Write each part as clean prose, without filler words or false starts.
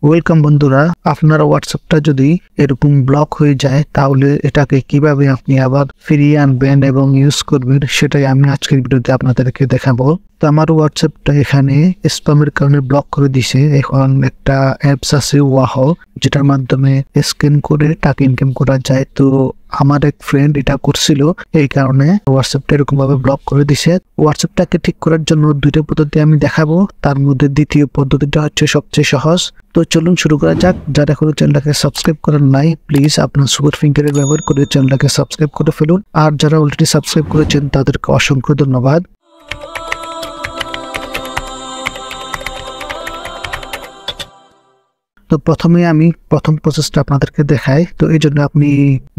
Welcome বন্ধুরা, আপনার হোয়াটসঅ্যাপটা যদি এরকম ব্লক হয়ে যায় তাহলে এটাকে কিভাবে আপনি আবার ফিরিয়ে আনবেন এবং ইউজ করবেন সেটাই আমি আজকের ভিডিওতে আপনাদেরকে দেখাবো। তো আমার হোয়াটসঅ্যাপটা এখানে স্প্যামের কারণে ব্লক করে দিছে। এখন একটা অ্যাপস আছে ওয়াহো, যেটার মাধ্যমে স্ক্যান করে টাকা ইনকাম করা যায়। তো আমার এক ফ্রেন্ড এটা করছিল, এই কারণে হোয়াটসঅ্যাপটা এরকম ভাবে ব্লক করে দিছে। হোয়াটসঅ্যাপটাকে ঠিক করার জন্য দুইটা পদ্ধতি আমি দেখাবো, তার মধ্যে দ্বিতীয় পদ্ধতিটা হচ্ছে সবচেয়ে সহজ। তো চলুন শুরু করা যাক। যারা এখনো চ্যানেলটাকে সাবস্ক্রাইব করেন নাই, প্লিজ আপনার সুপার ফিঙ্গারের ব্যবহার করে চ্যানেলটাকে সাবস্ক্রাইব করে ফেলুন। আর যারা অলরেডি সাবস্ক্রাইব করেছেন তাদেরকে অসংখ্য ধন্যবাদ। তো প্রথমে আমি প্রথম প্রসেসটা আপনাদেরকে দেখাই। তো এই জন্য আপনি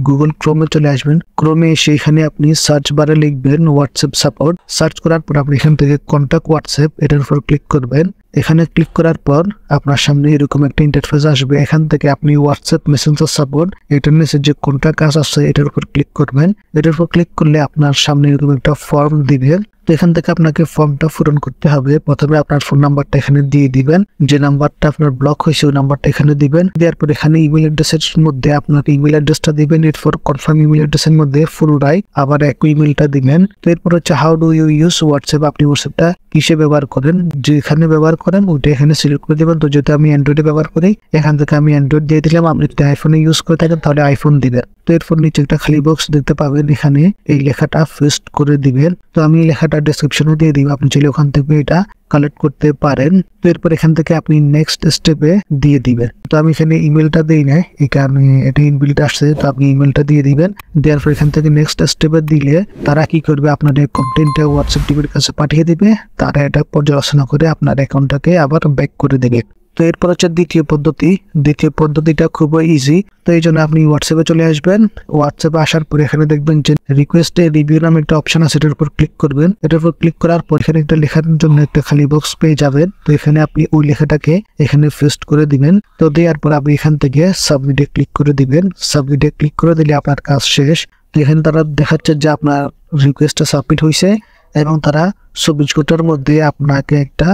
গুগল ক্রোমে চলে আসবেন। ক্রোমে এসে এখানে আপনি সার্চ বারে লিখবেন হোয়াটসঅ্যাপ সাপোর্ট। সার্চ করার পর আপনি এখান থেকে কন্টাক্ট হোয়াটসঅ্যাপ এটার উপর ক্লিক করবেন। এখানে ক্লিক করার পর আপনার সামনে এরকম একটা ইন্টারফেস আসবে। এখান থেকে আপনি হোয়াটসঅ্যাপ মেসেঞ্জার সাপোর্ট এটার নিচে যে কন্টাক্ট কাজ আছে এটার উপর ক্লিক করবেন। এটার উপর ক্লিক করলে আপনার সামনে এরকম একটা ফর্ম দিবে। তো এখান থেকে আপনাকে ফর্মটা পূরণ করতে হবে। প্রথমে আপনার ফোন নাম্বারটা এখানে দিয়ে দিবেন, যে নাম্বারটা আপনার ব্লক হয়েছে ওই নাম্বারটা এখানে দিবেন। দেওয়ার পর এখানে ইমেল অ্যাড্রেসের মধ্যে আপনার ইমেল অ্যাড্রেসটা দিবেন। এরপর কনফার্ম ইমেল অ্যাড্রেসের মধ্যে ফুল রাইট আবার একই ইমেলটা দিবেন। তো এরপর হচ্ছে how do you use WhatsApp, আপনি হোয়াটসঅ্যাপটা কিসে ব্যবহার করেন, যেখানে ব্যবহার করেন ওইটা এখানে সিলেক্ট করে দেবেন। তো যেহেতু আমি অ্যান্ড্রয়েডে ব্যবহার করি, এখান থেকে আমি অ্যান্ড্রয়েড দিয়ে দিলাম। আপনি যদি আইফোনে ইউজ করে থাকেন তাহলে আইফোন দিবেন। তো এরপর নিচে একটা খালি বক্স দেখতে পাবেন, এখানে এই লেখাটা পেস্ট করে দিবেন। তো আমি এই লেখাটা ডেসক্রিপশনে দিয়ে দিব, আপনি চাইলে ওখান থেকে এটা কালেক্ট করতে পারেন। তো এরপর এখান থেকে আপনি নেক্সট স্টেপে দিয়ে দিবেন। তো আমি এখানে ইমেলটা দিই না, এই কারণে এটা ইনবিল্ট আসছে। তো আপনি ইমেলটা দিয়ে দিবেন। দেওয়ার পর এখান থেকে নেক্সট স্টেপে দিলে তারা কি করবে, আপনাদের কন্টেন্টটা হোয়াটসঅ্যাপ টিমের কাছে পাঠিয়ে দিবে। তারা এটা পর্যালোচনা করে আপনার অ্যাকাউন্টটাকে আবার ব্যাক করে দেবে। তো এরপর হচ্ছে দ্বিতীয় পদ্ধতি। দ্বিতীয় পদ্ধতিটা খুবই ইজি। তো এই জন্য আপনি হোয়াটসঅ্যাপে চলে আসবেন। হোয়াটসঅ্যাপে আসার পর এখানে দেখবেন যে রিকোয়েস্টে রিভিউ নামে একটা অপশন আছে, এটার উপর ক্লিক করবেন। এটার উপর ক্লিক করার পর এখানে একটা লেখার জন্য একটা খালি বক্স পেয়ে যাবেন। তো এখানে আপনি ওই লেখাটাকে এখানে পেস্ট করে দিবেন। তো দেওয়ার পর আপনি এখান থেকে সাবমিটে ক্লিক করে দিবেন। সাবমিটে ক্লিক করে দিলে আপনার কাজ শেষ। তো এখানে তারা দেখাচ্ছে যে আপনার রিকোয়েস্টটা সাবমিট হয়েছে এবং তারা 24 ঘন্টার মধ্যে আপনাকে একটা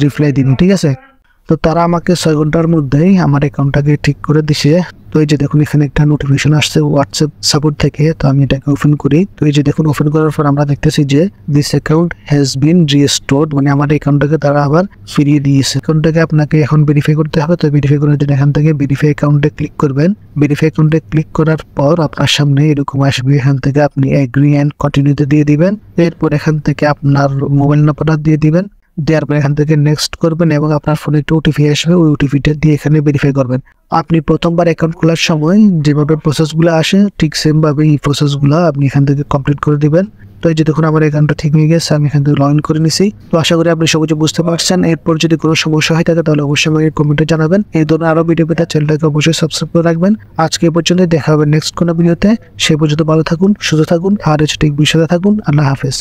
রিপ্লাই দিন, ঠিক আছে। তো তারা আমাকে 6 ঘন্টার মধ্যেই আমার অ্যাকাউন্টটাকে ঠিক করে দিছে। তো এই যে দেখুন এখানে একটা নোটিফিকেশন আসছে হোয়াটসঅ্যাপ সাপোর্ট থেকে। তো আমি এটাকে ওপেন করি। তো এই যে দেখুন ওপেন করার পর আমরা দেখতেছি যে দিস অ্যাকাউন্ট হ্যাজ বিন রিস্টোরড, মানে আমার অ্যাকাউন্টটাকে তারা আবার ফিরিয়ে দিয়েছে। অ্যাকাউন্টটাকে আপনাকে এখন ভেরিফাই করতে হবে। তো ভেরিফাই করার জন্য এখান থেকে ভেরিফাই অ্যাকাউন্টে ক্লিক করবেন। ভেরিফাই অ্যাকাউন্টে ক্লিক করার পর আপনার সামনে এরকম আসবে। এখান থেকে আপনি এগ্রি অ্যান্ড কন্টিনিউতে দিয়ে দিবেন। এরপর এখান থেকে আপনার মোবাইল নাম্বারটা দিয়ে দিবেন। দেওয়ার পর এখান থেকে নেক্সট করবেন এবং আপনার ফোনে একটা ওটিপি আসবে, ওই ওটিপিটা দিয়ে এখানে ভেরিফাই করবেন। আপনি প্রথমবার অ্যাকাউন্ট খোলার সময় যেভাবে প্রসেসগুলো আসে ঠিক সেম ভাবে এই প্রসেসগুলো আপনি এখান থেকে কমপ্লিট করে দিবেন। তো এই যে দেখুন আমার অ্যাকাউন্টটা ঠিক হয়ে গেছে, আমি এখান থেকে লগ ইন করে নিছি। তো আশা করি আপনি সবকিছু বুঝতে পারছেন। এরপর যদি কোনো সমস্যা হয় থাকে তাহলে অবশ্যই আমাকে কমেন্টে জানাবেন। এই ধরনের আরো ভিডিও পেতে চ্যানেলটাকে অবশ্যই সাবস্ক্রাইব করে রাখবেন। আজকে এই পর্যন্ত, দেখা হবে নেক্সট কোনো ভিডিওতে। সেই পর্যন্ত ভালো থাকুন, সুস্থ থাকুন আর টেক বিষয়ে থাকুন। আল্লাহ হাফেজ।